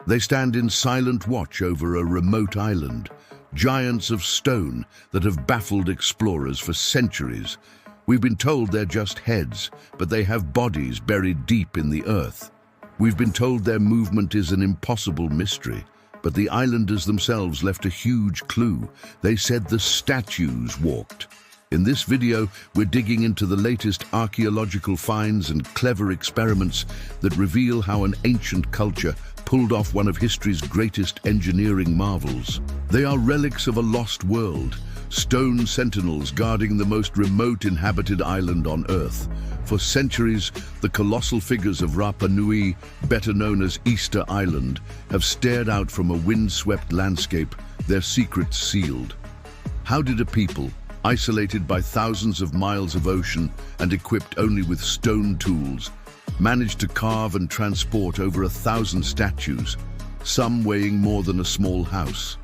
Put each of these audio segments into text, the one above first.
They stand in silent watch over a remote island, giants of stone that have baffled explorers for centuries. We've been told they're just heads, but they have bodies buried deep in the earth. We've been told their movement is an impossible mystery, but the islanders themselves left a huge clue. They said the statues walked. In this video, we're digging into the latest archaeological finds and clever experiments that reveal how an ancient culture pulled off one of history's greatest engineering marvels. They are relics of a lost world, stone sentinels guarding the most remote inhabited island on Earth. For centuries, the colossal figures of Rapa Nui, better known as Easter Island, have stared out from a windswept landscape, their secrets sealed. How did a people, isolated by thousands of miles of ocean and equipped only with stone tools, managed to carve and transport over 1,000 statues, some weighing more than a small house?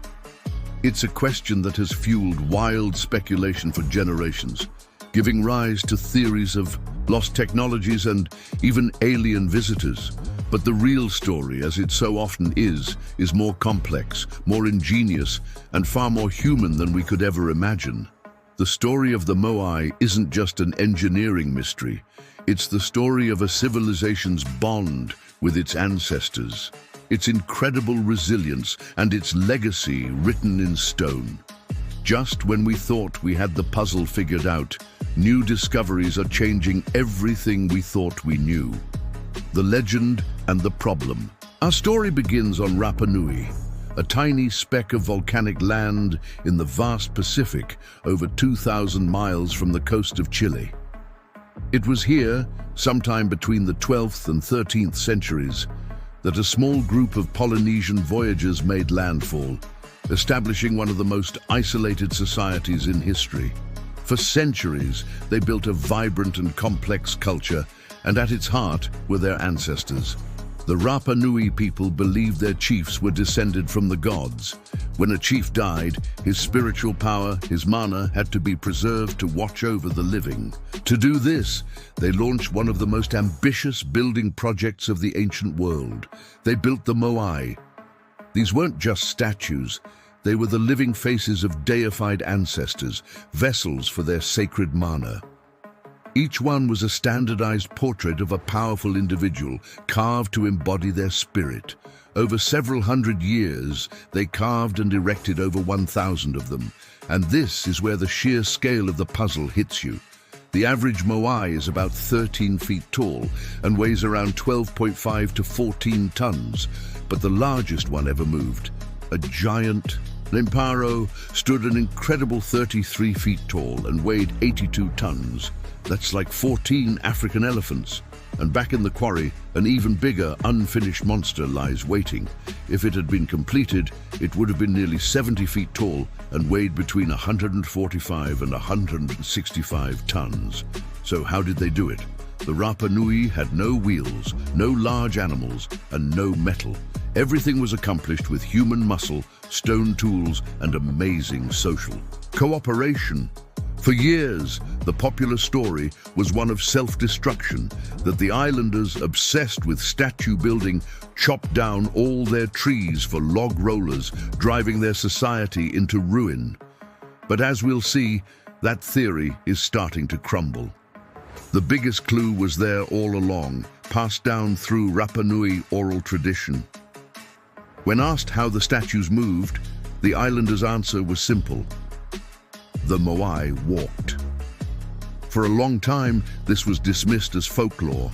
It's a question that has fueled wild speculation for generations, giving rise to theories of lost technologies and even alien visitors. But the real story, as it so often is more complex, more ingenious, and far more human than we could ever imagine. The story of the Moai isn't just an engineering mystery. It's the story of a civilization's bond with its ancestors, its incredible resilience, and its legacy written in stone. Just when we thought we had the puzzle figured out, new discoveries are changing everything we thought we knew. The legend and the problem. Our story begins on Rapa Nui, a tiny speck of volcanic land in the vast Pacific, over 2,000 miles from the coast of Chile. It was here, sometime between the 12th and 13th centuries, that a small group of Polynesian voyagers made landfall, establishing one of the most isolated societies in history. For centuries, they built a vibrant and complex culture, and at its heart were their ancestors. The Rapa Nui people believed their chiefs were descended from the gods. When a chief died, his spiritual power, his mana, had to be preserved to watch over the living. To do this, they launched one of the most ambitious building projects of the ancient world. They built the Moai. These weren't just statues. They were the living faces of deified ancestors, vessels for their sacred mana. Each one was a standardized portrait of a powerful individual, carved to embody their spirit. Over several hundred years, they carved and erected over 1,000 of them. And this is where the sheer scale of the puzzle hits you. The average Moai is about 13 feet tall and weighs around 12.5 to 14 tons. But the largest one ever moved, a giant Lemparo, stood an incredible 33 feet tall and weighed 82 tons. That's like 14 African elephants. And back in the quarry, an even bigger, unfinished monster lies waiting. If it had been completed, it would have been nearly 70 feet tall and weighed between 145 and 165 tons. So how did they do it? The Rapa Nui had no wheels, no large animals, and no metal. Everything was accomplished with human muscle, stone tools, and amazing social cooperation. For years, the popular story was one of self-destruction, that the islanders, obsessed with statue building, chopped down all their trees for log rollers, driving their society into ruin. But as we'll see, that theory is starting to crumble. The biggest clue was there all along, passed down through Rapa Nui oral tradition. When asked how the statues moved, the islanders' answer was simple. The Moai walked. For a long time, this was dismissed as folklore.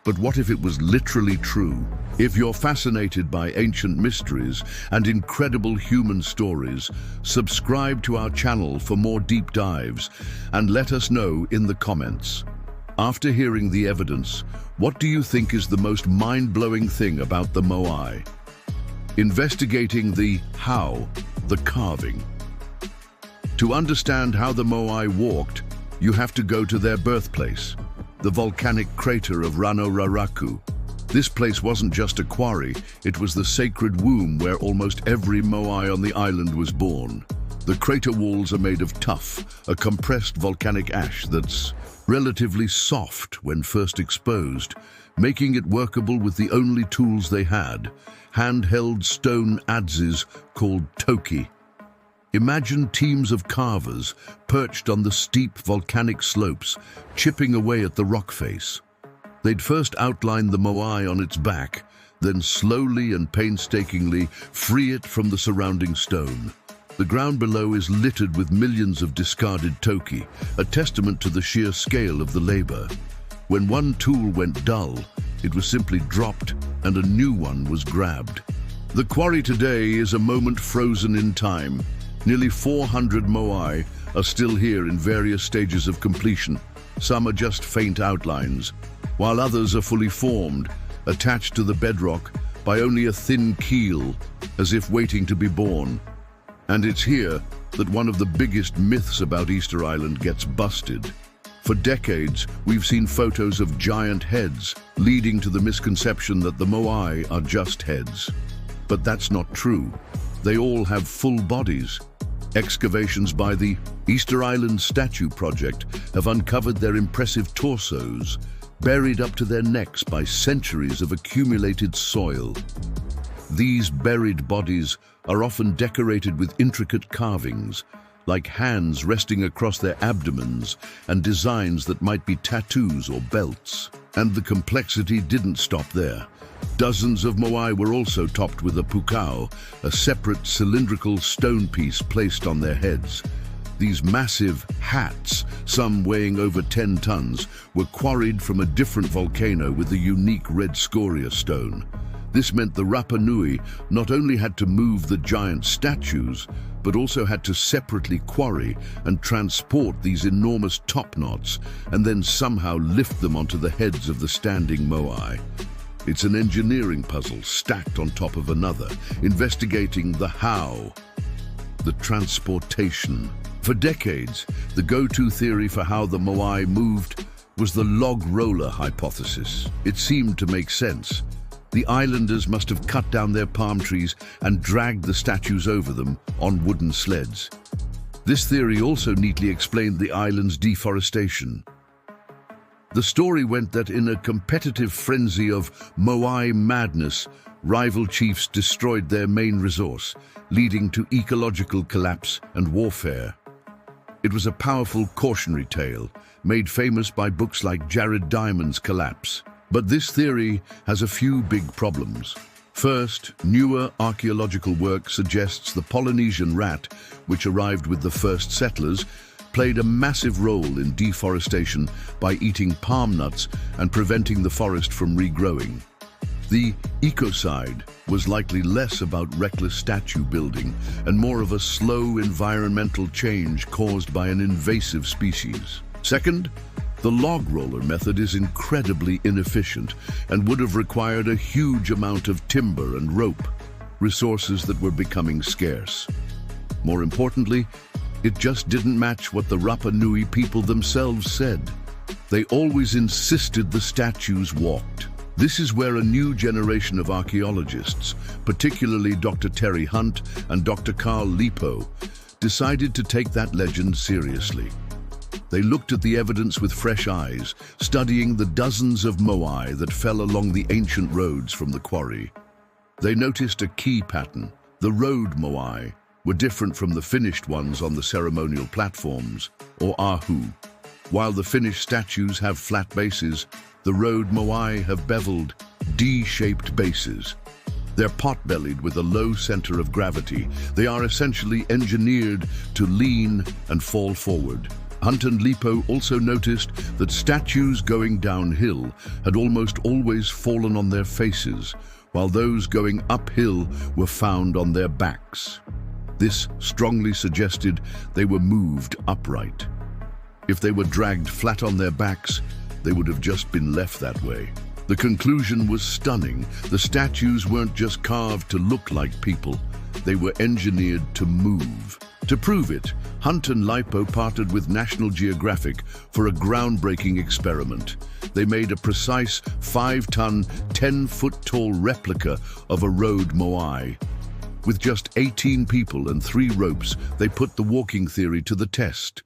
But what if it was literally true? If you're fascinated by ancient mysteries and incredible human stories, subscribe to our channel for more deep dives and let us know in the comments. After hearing the evidence, what do you think is the most mind-blowing thing about the Moai? Investigating the how, the carving. To understand how the Moai walked, you have to go to their birthplace, the volcanic crater of Rano. This place wasn't just a quarry, it was the sacred womb where almost every Moai on the island was born. The crater walls are made of tuff, a compressed volcanic ash that's relatively soft when first exposed, making it workable with the only tools they had, handheld stone adzes called toki. Imagine teams of carvers perched on the steep volcanic slopes, chipping away at the rock face. They'd first outline the moai on its back, then slowly and painstakingly free it from the surrounding stone. The ground below is littered with millions of discarded toki, a testament to the sheer scale of the labor. When one tool went dull, it was simply dropped and a new one was grabbed. The quarry today is a moment frozen in time. Nearly 400 moai are still here in various stages of completion. Some are just faint outlines, while others are fully formed, attached to the bedrock by only a thin keel, as if waiting to be born. And it's here that one of the biggest myths about Easter Island gets busted. For decades, we've seen photos of giant heads, leading to the misconception that the moai are just heads. But that's not true. They all have full bodies. Excavations by the Easter Island Statue Project have uncovered their impressive torsos, buried up to their necks by centuries of accumulated soil. These buried bodies are often decorated with intricate carvings, like hands resting across their abdomens and designs that might be tattoos or belts. And the complexity didn't stop there. Dozens of moai were also topped with a pukao, a separate cylindrical stone piece placed on their heads. These massive hats, some weighing over 10 tons, were quarried from a different volcano with a unique red scoria stone. This meant the Rapa Nui not only had to move the giant statues, but also had to separately quarry and transport these enormous top knots and then somehow lift them onto the heads of the standing moai. It's an engineering puzzle stacked on top of another, investigating the how, the transportation. For decades, the go-to theory for how the moai moved was the log roller hypothesis. It seemed to make sense. The islanders must have cut down their palm trees and dragged the statues over them on wooden sleds. This theory also neatly explained the island's deforestation. The story went that in a competitive frenzy of moai madness, rival chiefs destroyed their main resource, leading to ecological collapse and warfare. It was a powerful cautionary tale, made famous by books like Jared Diamond's Collapse. But this theory has a few big problems. First, newer archaeological work suggests the Polynesian rat, which arrived with the first settlers, played a massive role in deforestation by eating palm nuts and preventing the forest from regrowing. The ecocide was likely less about reckless statue building and more of a slow environmental change caused by an invasive species. Second, the log roller method is incredibly inefficient and would have required a huge amount of timber and rope, resources that were becoming scarce. More importantly, it just didn't match what the Rapa Nui people themselves said. They always insisted the statues walked. This is where a new generation of archaeologists, particularly Dr. Terry Hunt and Dr. Carl Lipo, decided to take that legend seriously. They looked at the evidence with fresh eyes, studying the dozens of moai that fell along the ancient roads from the quarry. They noticed a key pattern. The road moai were different from the finished ones on the ceremonial platforms, or ahu. While the finished statues have flat bases, the road moai have beveled, D-shaped bases. They're pot-bellied with a low center of gravity. They are essentially engineered to lean and fall forward. Hunt and Lipo also noticed that statues going downhill had almost always fallen on their faces, while those going uphill were found on their backs. This strongly suggested they were moved upright. If they were dragged flat on their backs, they would have just been left that way. The conclusion was stunning. The statues weren't just carved to look like people, they were engineered to move. To prove it, Hunt and Lipo partnered with National Geographic for a groundbreaking experiment. They made a precise 5-ton, 10-foot-tall replica of a road moai. With just 18 people and 3 ropes, they put the walking theory to the test.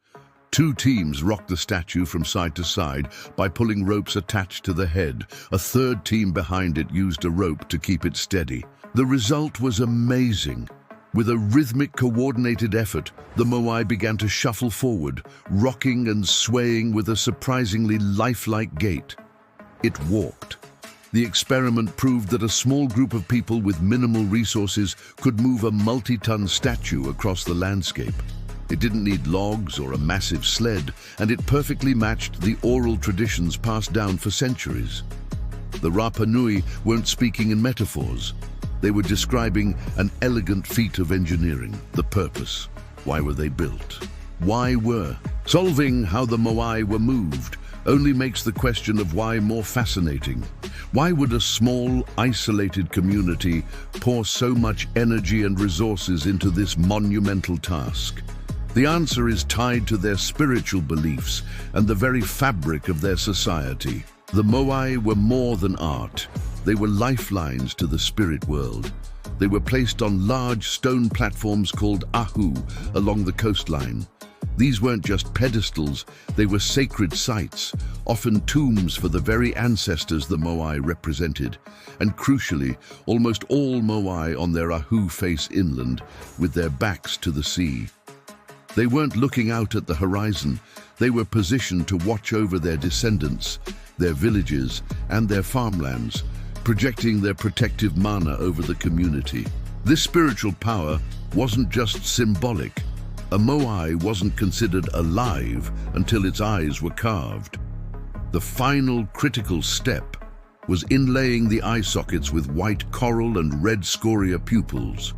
2 teams rocked the statue from side to side by pulling ropes attached to the head. A 3rd team behind it used a rope to keep it steady. The result was amazing. With a rhythmic, coordinated effort, the Moai began to shuffle forward, rocking and swaying with a surprisingly lifelike gait. It walked. The experiment proved that a small group of people with minimal resources could move a multi-ton statue across the landscape. It didn't need logs or a massive sled, and it perfectly matched the oral traditions passed down for centuries. The Rapa Nui weren't speaking in metaphors. They were describing an elegant feat of engineering, the purpose. Why were they built? Why were? Solving how the Moai were moved only makes the question of why more fascinating. Why would a small, isolated community pour so much energy and resources into this monumental task? The answer is tied to their spiritual beliefs and the very fabric of their society. The Moai were more than art. They were lifelines to the spirit world. They were placed on large stone platforms called ahu along the coastline. These weren't just pedestals, they were sacred sites, often tombs for the very ancestors the Moai represented. And crucially, almost all Moai on their ahu face inland, with their backs to the sea. They weren't looking out at the horizon, they were positioned to watch over their descendants, their villages, and their farmlands, projecting their protective mana over the community. This spiritual power wasn't just symbolic. A Moai wasn't considered alive until its eyes were carved. The final critical step was inlaying the eye sockets with white coral and red scoria pupils.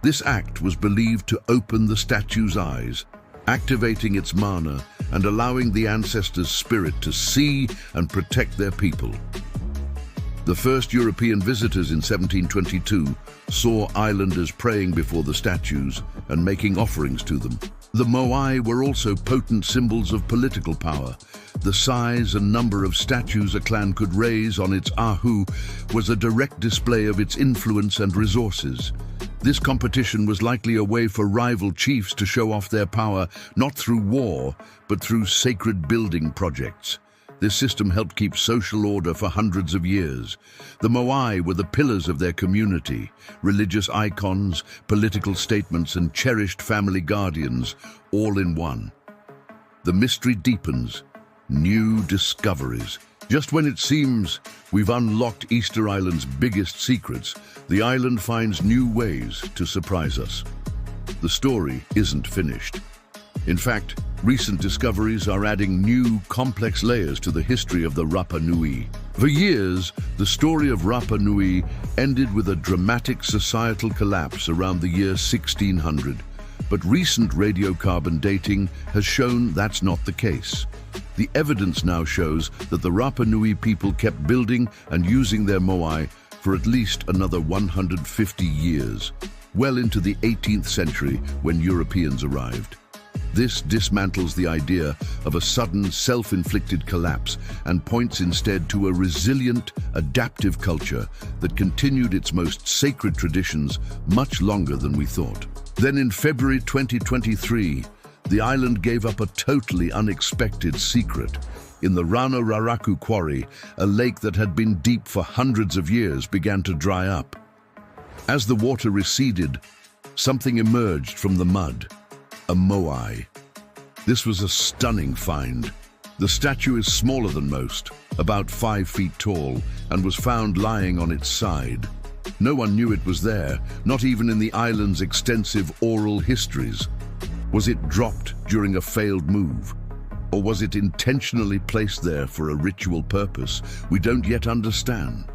This act was believed to open the statue's eyes, activating its mana and allowing the ancestors' spirit to see and protect their people. The first European visitors in 1722 saw islanders praying before the statues and making offerings to them. The Moai were also potent symbols of political power. The size and number of statues a clan could raise on its ahu was a direct display of its influence and resources. This competition was likely a way for rival chiefs to show off their power, not through war, but through sacred building projects. This system helped keep social order for hundreds of years. The Moai were the pillars of their community, religious icons, political statements, and cherished family guardians, all in one. The mystery deepens. New discoveries. Just when it seems we've unlocked Easter Island's biggest secrets, the island finds new ways to surprise us. The story isn't finished. In fact, recent discoveries are adding new, complex layers to the history of the Rapa Nui. For years, the story of Rapa Nui ended with a dramatic societal collapse around the year 1600. But recent radiocarbon dating has shown that's not the case. The evidence now shows that the Rapa Nui people kept building and using their moai for at least another 150 years, well into the 18th century when Europeans arrived. This dismantles the idea of a sudden, self-inflicted collapse and points instead to a resilient, adaptive culture that continued its most sacred traditions much longer than we thought. Then in February 2023, the island gave up a totally unexpected secret. In the Rano Raraku quarry, a lake that had been deep for hundreds of years began to dry up. As the water receded, something emerged from the mud. A moai. This was a stunning find. The statue is smaller than most, about 5 feet tall, and was found lying on its side. No one knew it was there, not even in the island's extensive oral histories. Was it dropped during a failed move? Or was it intentionally placed there for a ritual purpose we don't yet understand?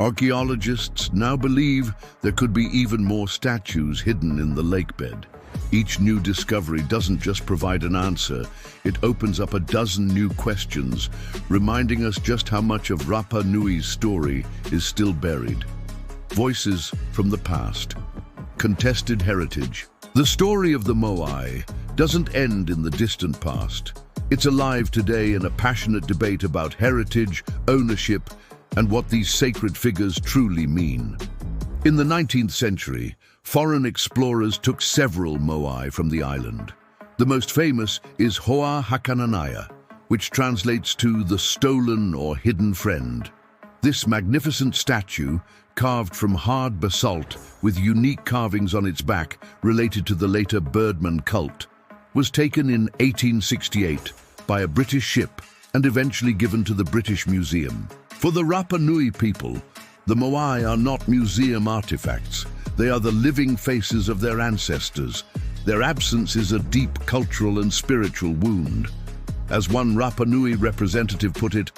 Archaeologists now believe there could be even more statues hidden in the lake bed. Each new discovery doesn't just provide an answer, it opens up a dozen new questions, reminding us just how much of Rapa Nui's story is still buried. Voices from the past. Contested heritage. The story of the Moai doesn't end in the distant past. It's alive today in a passionate debate about heritage, ownership, and what these sacred figures truly mean. In the 19th century, foreign explorers took several moai from the island. The most famous is Hoa Hakananaya, which translates to the stolen or hidden friend. This magnificent statue, carved from hard basalt with unique carvings on its back related to the later Birdman cult, was taken in 1868 by a British ship and eventually given to the British Museum. For the Rapa Nui people, the moai are not museum artifacts. They are the living faces of their ancestors. Their absence is a deep cultural and spiritual wound. As one Rapa Nui representative put it,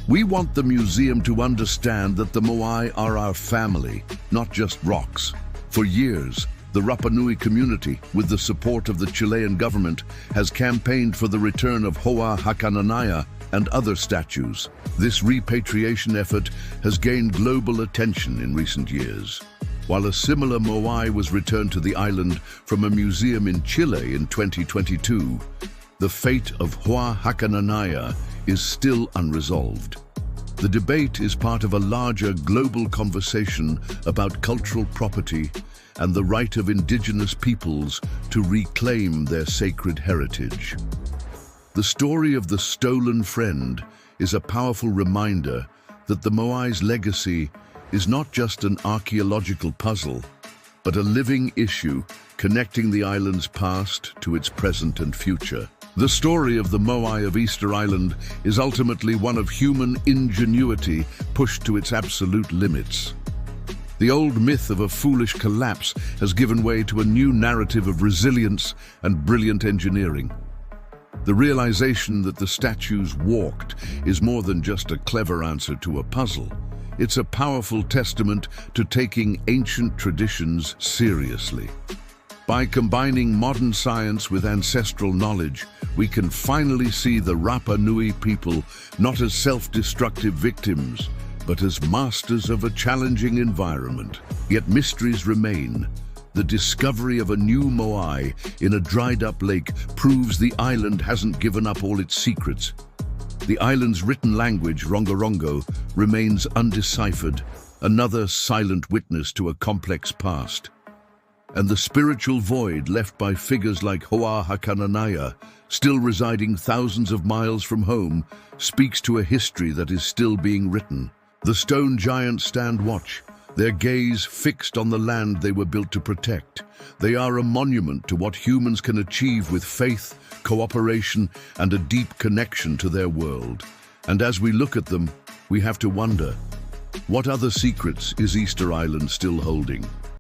"We want the museum to understand that the moai are our family, not just rocks." For years, the Rapa Nui community, with the support of the Chilean government, has campaigned for the return of Hoa Hakananaya and other statues. This repatriation effort has gained global attention in recent years. While a similar moai was returned to the island from a museum in Chile in 2022, the fate of Hoa Hakananaya is still unresolved. The debate is part of a larger global conversation about cultural property and the right of indigenous peoples to reclaim their sacred heritage. The story of the stolen friend is a powerful reminder that the moai's legacy is not just an archaeological puzzle, but a living issue connecting the island's past to its present and future. The story of the moai of Easter Island is ultimately one of human ingenuity pushed to its absolute limits. The old myth of a foolish collapse has given way to a new narrative of resilience and brilliant engineering. The realization that the statues walked is more than just a clever answer to a puzzle. It's a powerful testament to taking ancient traditions seriously. By combining modern science with ancestral knowledge, we can finally see the Rapa Nui people not as self-destructive victims, but as masters of a challenging environment. Yet mysteries remain. The discovery of a new moai in a dried-up lake proves the island hasn't given up all its secrets. The island's written language, Rongorongo, remains undeciphered, another silent witness to a complex past. And the spiritual void left by figures like Hoa Hakananaya, still residing thousands of miles from home, speaks to a history that is still being written. The stone giants stand watch, their gaze fixed on the land they were built to protect. They are a monument to what humans can achieve with faith, cooperation, and a deep connection to their world. And as we look at them, we have to wonder, what other secrets is Easter Island still holding?